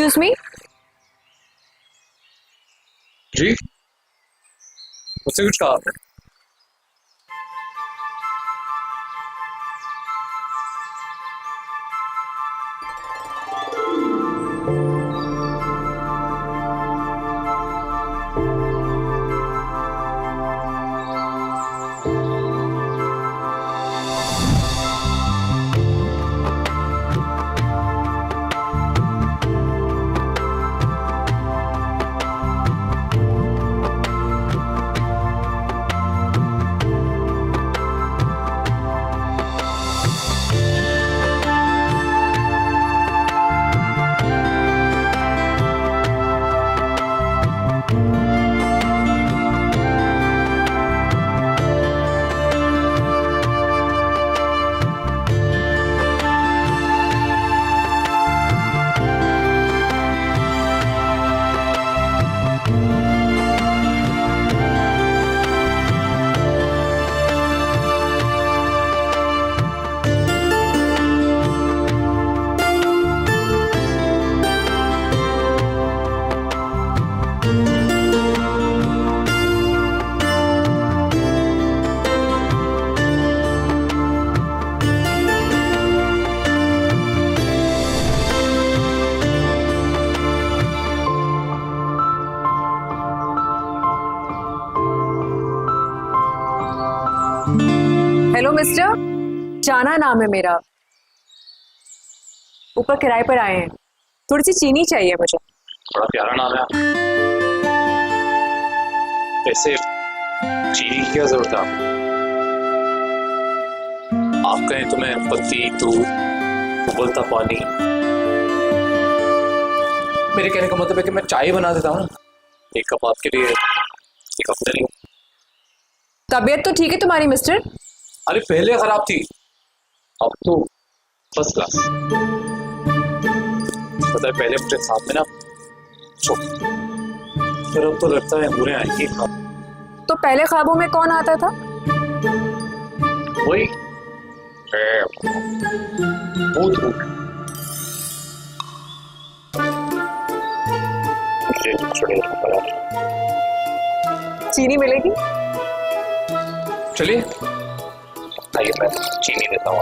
Excuse me. जी, मुझसे कुछ कहा आपने? हेलो मिस्टर, जाना नाम है मेरा। ऊपर किराए पर आए हैं, थोड़ी सी चीनी चाहिए मुझे। बड़ा प्यारा नाम है। वैसे चीनी की क्या जरूरत है आपको? आप कहें तो मैं पत्ती, दूध, उबलता पानी। मेरे कहने का मतलब है कि मैं चाय बना देता हूँ, एक कप आपके लिए, एक कप मेरे लिए। तबीयत तो ठीक है तुम्हारी मिस्टर? अरे पहले खराब थी, अब तो फर्स्ट क्लास। पता है पहले मुझे साथ में ना फिर अब तो लगता है बुरे आएंगे। तो पहले ख्वाबों में कौन आता था? वही भूत भूत। चीनी मिलेगी? चलिए आइए, मैं चीनी देता हूँ।